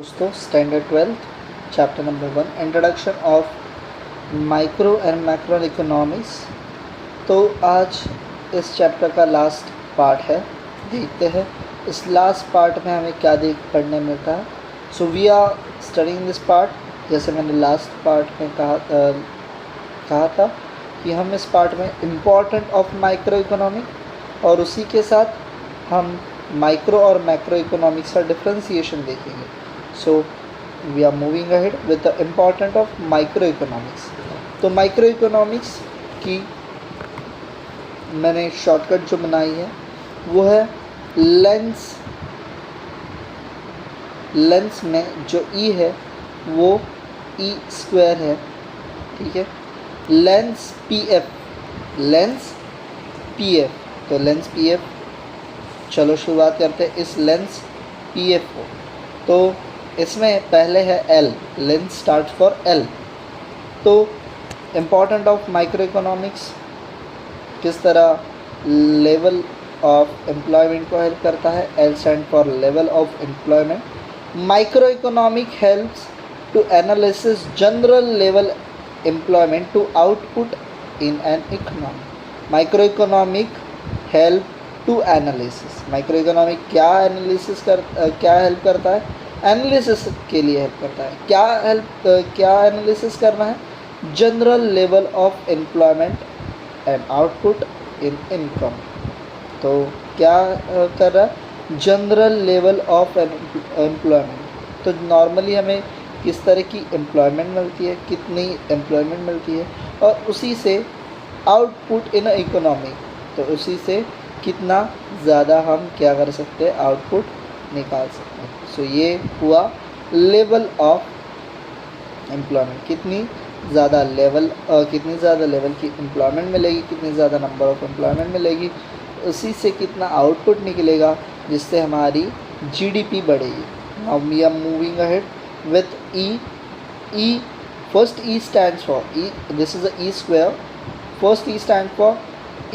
दोस्तों standard 12th chapter number 1 introduction of micro and macro economics. तो आज इस चैप्टर का लास्ट पार्ट है। देखते हैं इस लास्ट पार्ट में हमें क्या पढ़ने मिलता है। So we are studying this part. जैसे मैंने लास्ट पार्ट में कहा था कि हम इस पार्ट में इम्पॉर्टेंट ऑफ माइक्रो इकोनॉमिक और उसी के साथ हम माइक्रो और मैक्रो इकोनॉमिक्स का डिफ्रेंसिएशन देखेंगे। So we are moving ahead with the important of micro economics. तो माइक्रो इकोनॉमिक्स की मैंने शॉर्टकट जो बनाई है वो है लेंस में जो ई है वो ई स्क्वायर है, ठीक है। लेंस पी एफ, तो लेंस पी एफ। चलो शुरुआत करते हैं इस लेंस पी एफ को। तो इसमें पहले है L, lens start for L. तो इम्पॉर्टेंट ऑफ माइक्रो इकोनॉमिक्स किस तरह लेवल ऑफ एम्प्लॉयमेंट को हेल्प करता है। L stand for level of employment. Micro economic helps to analysis general level employment to output in an economy. Micro economic help to analysis. Micro economic क्या help करता है? Analysis के लिए help करता है। क्या एनालिसिस करना है? General level of employment and output in income. तो क्या कर रहा है? General level of employment. तो नॉर्मली हमें किस तरह की एम्प्लॉयमेंट मिलती है, कितनी एम्प्लॉयमेंट मिलती है, और उसी से आउटपुट इन इकोनॉमी, तो उसी से कितना ज़्यादा हम क्या कर सकते हैं, आउटपुट निकाल सकते हैं। सो ये हुआ लेवल ऑफ एम्प्लॉयमेंट। कितनी ज़्यादा लेवल की एम्प्लॉयमेंट मिलेगी, कितनी ज़्यादा नंबर ऑफ एम्प्लॉयमेंट मिलेगी, उसी से कितना आउटपुट निकलेगा, जिससे हमारी जीडीपी बढ़ेगी। Now we are moving ahead with E. First E stands for E, this is a E square. First E stand for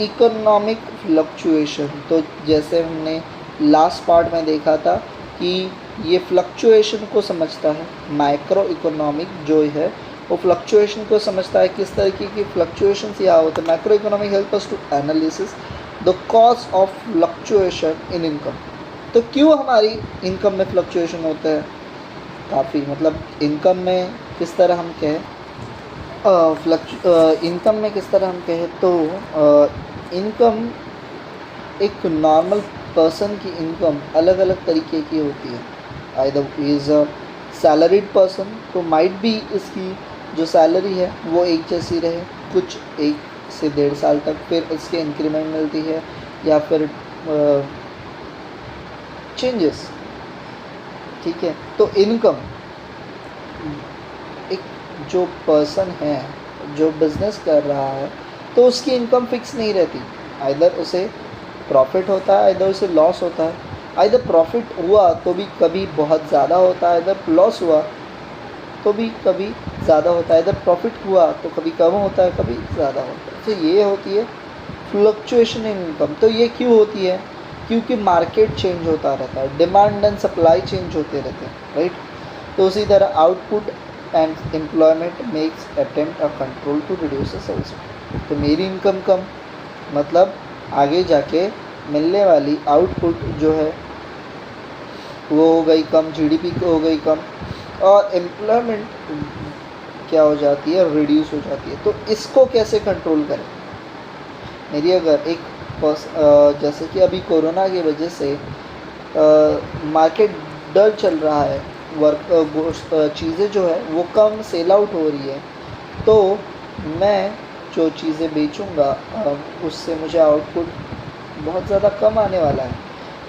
economic fluctuation. तो जैसे हमने लास्ट पार्ट में देखा था कि ये फ्लक्चुएशन को समझता है। माइक्रो इकोनॉमिक जो है वो फ्लक्चुएशन को समझता है, किस तरीके की फ्लक्चुएशन यहाँ होते हैं। Micro economic help us to analysis the cause of fluctuation in income. तो क्यों हमारी इनकम में फ्लक्चुएशन होता है? काफ़ी इनकम में किस तरह हम कहें तो इनकम, एक नॉर्मल पर्सन की इनकम अलग अलग तरीके की होती है। Either is a salaried person, तो माइट भी इसकी जो सैलरी है वो एक जैसी रहे कुछ 1 से 1.5 साल तक, फिर इसके इंक्रीमेंट मिलती है या फिर चेंजेस, ठीक है। तो इनकम, एक जो पर्सन है जो बिज़नेस कर रहा है तो उसकी इनकम फिक्स नहीं रहती। आइदर उसे प्रॉफिट होता है, आइदर उसे लॉस होता है। आइदर प्रॉफिट हुआ तो भी कभी बहुत ज़्यादा होता है, आइदर लॉस हुआ तो भी कभी ज़्यादा होता है, आइदर प्रॉफिट हुआ तो कभी कम होता है, कभी ज़्यादा होता है। तो ये होती है फ्लक्चुएशन इन इनकम। तो ये क्यों होती है? क्योंकि मार्केट चेंज होता रहता है, डिमांड एंड सप्लाई चेंज होते रहते हैं, राइट। तो उसी तरह output and employment makes attempt a control to reduce the sales. तो मेरी इनकम कम, मतलब आगे जाके मिलने वाली आउटपुट जो है वो हो गई कम, जीडीपी हो गई कम, और एम्प्लॉयमेंट क्या हो जाती है, रिड्यूस हो जाती है। तो इसको कैसे कंट्रोल करें? मेरी अगर एक जैसे कि अभी कोरोना की वजह से मार्केट डल चल रहा है, चीज़ें जो है वो कम सेल आउट हो रही है, तो मैं जो चीज़ें बेचूंगा उससे मुझे आउटपुट बहुत ज़्यादा कम आने वाला है।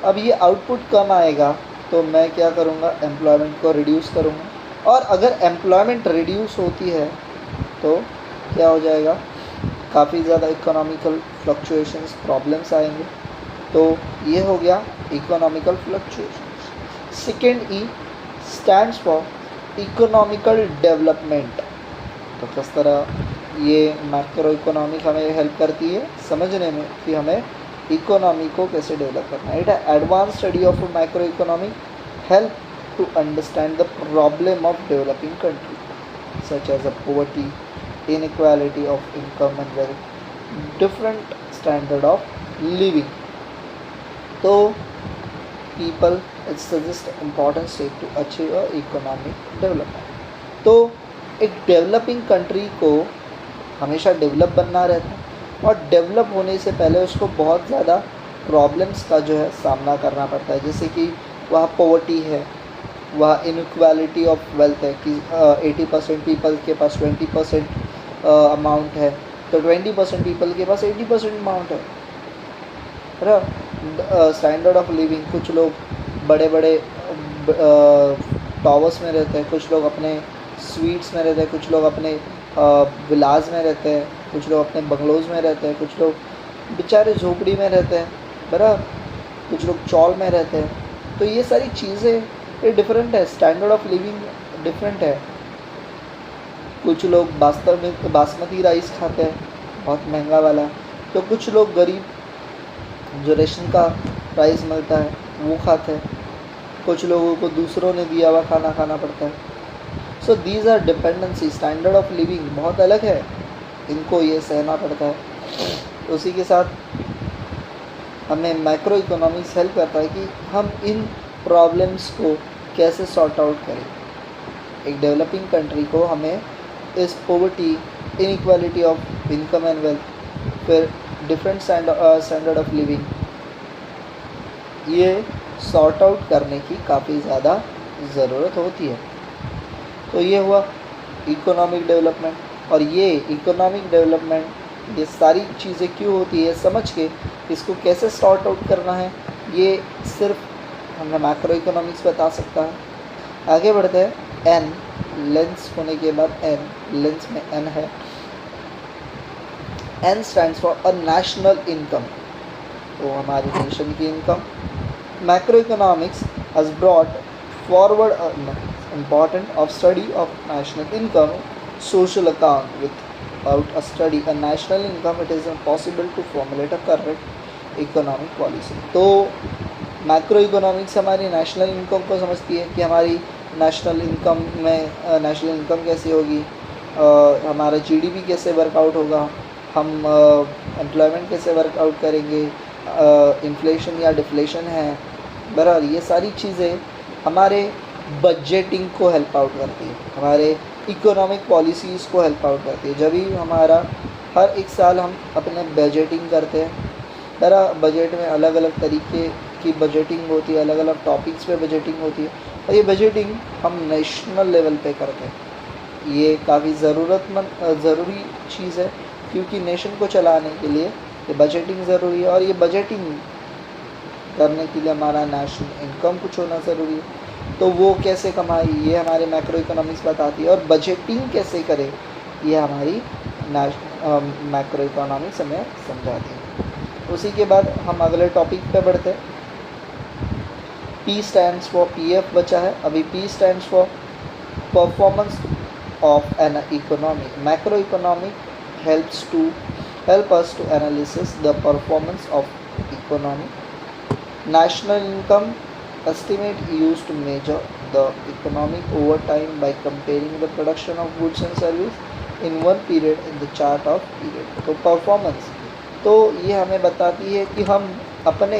अब ये आउटपुट कम आएगा तो मैं क्या करूँगा, एम्प्लॉयमेंट को रिड्यूस करूँगा। और अगर एम्प्लॉयमेंट रिड्यूस होती है तो क्या हो जाएगा, काफ़ी ज़्यादा इकोनॉमिकल फ्लक्चुएशंस, प्रॉब्लम्स आएंगे। तो ये हो गया economical fluctuation. Second E stands for economical development. तो किस तरह ये मैक्रो इकोनॉमिक हमें हेल्प करती है समझने में कि हमें इकोनॉमी को कैसे डेवलप करना है। It advance study of micro economic help to understand the problem of developing country, such as a poverty, inequality of income and wealth, different standard of living. तो people it suggests important step to achieve a economic development. तो एक developing country को हमेशा develop बनना रहता है और develop होने से पहले उसको बहुत ज़्यादा प्रॉब्लम्स का जो है सामना करना पड़ता है, जैसे कि वहाँ पॉवर्टी है, वहाँ इनइक्वालिटी ऑफ वेल्थ है कि 80% पीपल के पास 20% अमाउंट है, तो 20% पीपल के पास 80% अमाउंट है ना। स्टैंडर्ड ऑफ लिविंग, कुछ लोग बड़े बड़े टावर्स में रहते हैं, कुछ लोग अपने स्वीट्स में रहते हैं, कुछ लोग अपने विलाज में रहते हैं, कुछ लोग अपने बंगलोज में रहते हैं, कुछ लोग बेचारे झोपड़ी में रहते हैं, बराबर, कुछ लोग चौल में रहते हैं। तो ये सारी चीज़ें ये डिफरेंट है, स्टैंडर्ड ऑफ लिविंग डिफरेंट है। कुछ लोग बासमती राइस खाते हैं, बहुत महंगा वाला, तो कुछ लोग गरीब जो रेशन का राइस मिलता है वो खाते हैं, कुछ लोगों को दूसरों ने दिया हुआ खाना खाना पड़ता है। So these are dependency, standard of living बहुत अलग है, इनको ये सहना पड़ता है। उसी के साथ हमें मैक्रो इकोनॉमिक्स हेल्प करता है कि हम इन प्रॉब्लम्स को कैसे सॉर्ट आउट करें। एक डेवलपिंग कंट्री को हमें इस poverty, inequality of income and wealth, फिर डिफरेंट स्टैंडर्ड ऑफ लिविंग, ये सॉर्ट आउट करने की काफ़ी ज़्यादा ज़रूरत होती है। तो ये हुआ इकोनॉमिक डेवलपमेंट, और ये इकोनॉमिक डेवलपमेंट, ये सारी चीज़ें क्यों होती है समझ के इसको कैसे सॉर्ट आउट करना है, ये सिर्फ हमें मैक्रो इकोनॉमिक्स बता सकता है। आगे बढ़ते हैं। एन, लेंस होने के बाद एन, लेंस में एन है। N stands for a national income, तो हमारी नेशन की income. Macro economics has brought forward important of study of national income, social account. Without a study a national income, it is impossible to formulate a correct economic policy. तो macro economics हमारी national income को समझती है कि हमारी national income में national income कैसी होगी, हमारा जीडीपी कैसे वर्कआउट होगा, हम एम्प्लॉयमेंट कैसे वर्कआउट करेंगे, इन्फ्लेशन या डिफ्लेशन है, बराबर। ये सारी चीज़ें हमारे बजटिंग को हेल्प आउट करती है, हमारे इकोनॉमिक पॉलिसीज़ को हेल्प आउट करती है। जब भी हमारा हर एक साल हम अपने बजटिंग करते हैं, तरह बजट में अलग अलग तरीके की बजटिंग होती है, अलग अलग टॉपिक्स पे बजटिंग होती है, और ये बजटिंग हम नेशनल लेवल पे करते हैं। ये काफ़ी ज़रूरी चीज़ है, क्योंकि नेशन को चलाने के लिए ये बजटिंग ज़रूरी है, और ये बजटिंग करने के लिए हमारा नेशनल इनकम कुछ होना ज़रूरी है। तो वो कैसे कमाई, ये हमारे मैक्रो इकोनॉमिक्स बताती है, और बजटिंग कैसे करें ये हमारी मैक्रो इकोनॉमिक्स हमें समझाती है। उसी के बाद हम अगले टॉपिक पे बढ़ते हैं। पी स्टैंड्स फॉर, पीएफ बचा है अभी। P stands for performance of an economy. Macro economic help us to analysis the performance of economy. National income estimate used to measure the economic over time by comparing the production of goods and service in one period in the chart of period. तो performance, तो ये हमें बताती है कि हम अपने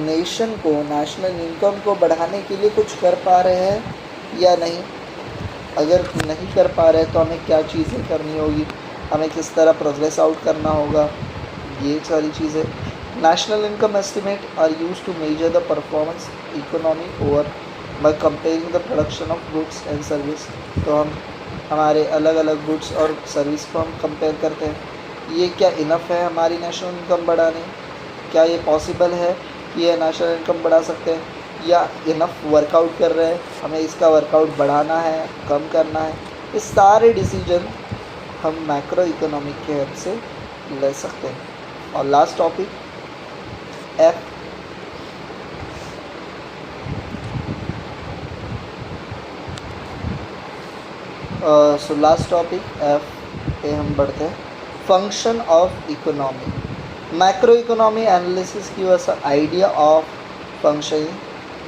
nation को, नेशनल इनकम को बढ़ाने के लिए कुछ कर पा रहे हैं या नहीं। अगर नहीं कर पा रहे तो हमें क्या चीज़ें करनी होगी, हमें किस तरह प्रोग्रेस आउट करना होगा, ये सारी चीज़ें। National income estimate are use to measure the performance economy over by comparing the production of goods and service. तो हम हमारे अलग अलग गुड्स और सर्विस को हम कंपेयर करते हैं। ये क्या इनफ है हमारी नेशनल इनकम बढ़ाने, क्या ये पॉसिबल है कि ये नेशनल इनकम बढ़ा सकते हैं, या इनफ वर्कआउट कर रहे हैं, हमें इसका वर्कआउट बढ़ाना है, कम करना है। ये सारे डिसीजन हम मैक्रो इकोनॉमिक के हेल्प से ले सकते हैं। और last topic F, so last topic F पे हम बढ़ते हैं। Function of economy. Macroeconomy analysis gives us an idea of functioning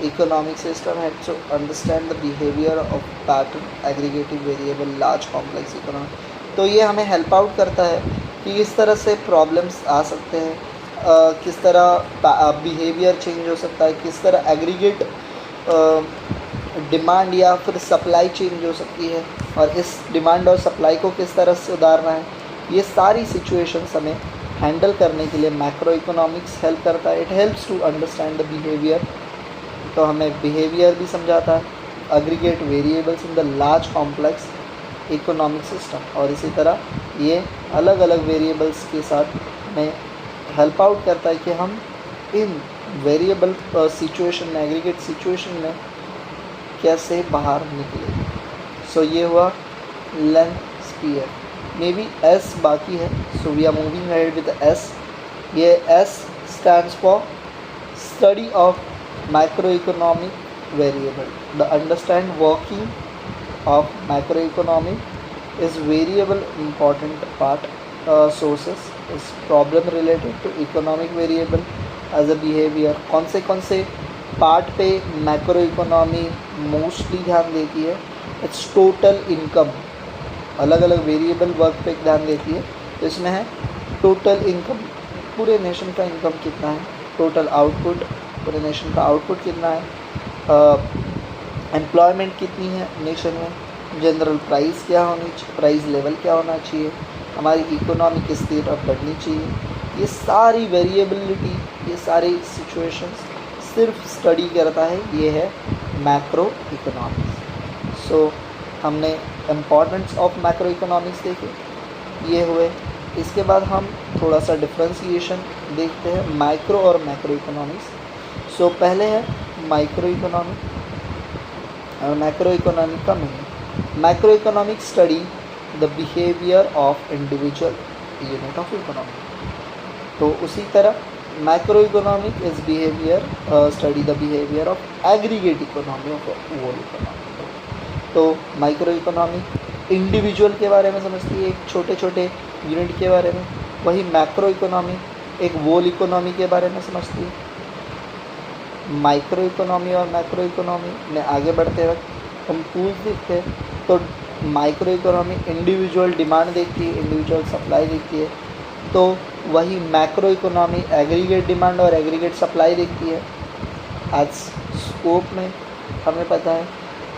economic system helps to understand the behavior of pattern, aggregative variable, large complex economy. तो ये हमें help out करता है कि किस तरह से प्रॉब्लम्स आ सकते हैं, किस तरह बिहेवियर चेंज हो सकता है, किस तरह एग्रीगेट डिमांड या फिर सप्लाई चेंज हो सकती है, और इस डिमांड और सप्लाई को किस तरह से सुधारना है. ये सारी सिचुएशंस हमें हैंडल करने के लिए मैक्रो इकोनॉमिक्स हेल्प करता है. It helps to understand the behaviour. तो हमें बिहेवियर भी समझाता है, aggregate variables in the large complex economic system, और इसी तरह ये अलग अलग वेरिएबल्स के साथ हमें हेल्प आउट करता है कि हम इन वेरिएबल सिचुएशन में, एग्रीगेट सिचुएशन में कैसे बाहर निकले. सो ये हुआ lens P F. Maybe S बाकी है, so we are moving ahead with S. ये S stands for study of macroeconomic variable. The understand working of macroeconomic is variable important part sources is problem related to economic variable as a behavior. कौन से part पे macro economy mostly ध्यान देती है. It's total income. अलग अलग variable work पे ध्यान देती है. तो इसमें है टोटल इनकम, पूरे नेशन का इनकम कितना है, टोटल आउटपुट, पूरे नेशन का आउटपुट कितना है, एम्प्लॉयमेंट कितनी है नेशन में, जनरल प्राइस क्या होनी चाहिए, प्राइस लेवल क्या होना चाहिए, हमारी इकोनॉमी किस तरह बढ़नी चाहिए. ये सारी वेरिएबिलिटी, ये सारी सिचुएशंस सिर्फ स्टडी करता है. ये है मैक्रो इकोनॉमिक्स. सो हमने इम्पॉर्टेंस ऑफ मैक्रो इकोनॉमिक्स देखे, ये हुए. इसके बाद हम थोड़ा सा डिफ्रेंसीशन देखते हैं माइक्रो और मैक्रो इकोनॉमिक्स. सो पहले है माइक्रो इकोनॉमिक और मैक्रो इकोनॉमिक का meaning. Macro economic study the behaviour of individual unit of economy. तो उसी तरह macro economic is behaviour study the behaviour of aggregate economy of whole economy. तो micro economic individual के बारे में समझती है, एक छोटे छोटे यूनिट के बारे में. वही मैक्रो इकोनॉमी एक वोल इकोनॉमी के बारे में समझती है. माइक्रो इकोनॉमी और मैक्रो इकोनॉमी में आगे बढ़ते वक्त हम टूल्स देखते हैं. तो माइक्रो इकोनॉमी इंडिविजुअल डिमांड देखती है, इंडिविजुअल सप्लाई देखती है. तो वही मैक्रो इकोनॉमी एग्रीगेट डिमांड और एग्रीगेट सप्लाई देखती है. आज स्कोप में हमें पता है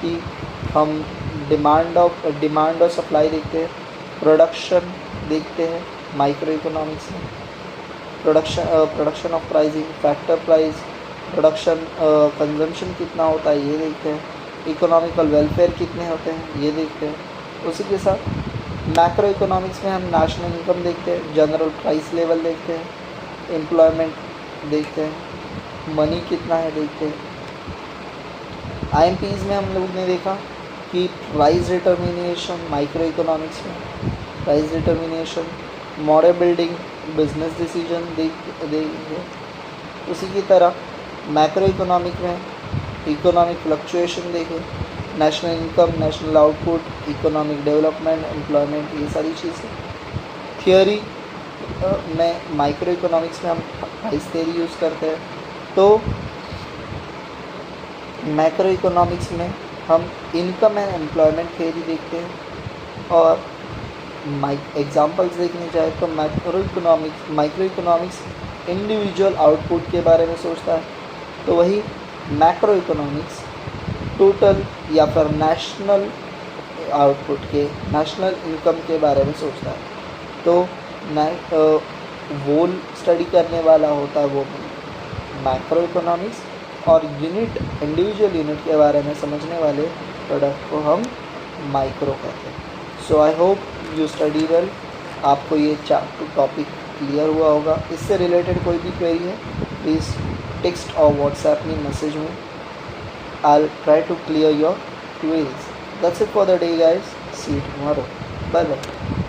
कि हम डिमांड और सप्लाई देखते हैं. प्रोडक्शन देखते हैं माइक्रो इकोनॉमिक्स में. Production of pricing, factor price, production consumption कितना होता है ये देखते हैं. इकोनॉमिकल वेलफेयर कितने होते हैं ये देखते हैं. उसी के साथ मैक्रो इकोनॉमिक्स में हम नेशनल इनकम देखते हैं, जनरल प्राइस लेवल देखते हैं, एम्प्लॉयमेंट देखते हैं, मनी कितना है देखते हैं. IMPs में हम लोग ने देखा कि प्राइस डिटर्मिनेशन माइक्रो इकोनॉमिक्स में, price determination, model building, business decision देखेंगे. उसी की तरह मैक्रो इकोनॉमिक में इकोनॉमिक फ्लक्चुएशन देखें, national income, national output, economic development, employment, ये सारी चीज़ें. थियोरी में माइक्रो इकोनॉमिक्स में हम प्राइस थ्योरी यूज़ करते हैं. तो मैक्रो इकोनॉमिक्स में हम इनकम एंड एम्प्लॉयमेंट थ्योरी देखते हैं. और एग्जांपल्स देखने जाए तो माइक्रो इकोनॉमिक्स इंडिविजुअल आउटपुट के बारे में सोचता है. तो वही मैक्रो इकोनॉमिक्स टोटल या फिर नेशनल आउटपुट के, नेशनल इनकम के बारे में सोचता है. तो वोल स्टडी करने वाला होता है वो मैक्रो इकोनॉमिक्स, और यूनिट, इंडिविजुअल यूनिट के बारे में समझने वाले प्रोडक्ट को हम माइक्रो कहते हैं. So I hope you study well. आपको ये टॉपिक क्लियर हुआ होगा. इससे रिलेटेड कोई भी क्वेरी है प्लीज़ टेक्स्ट और व्हाट्सएप में मैसेज में. I'll try to clear your queries. That's it for the day guys. See you tomorrow. Bye bye.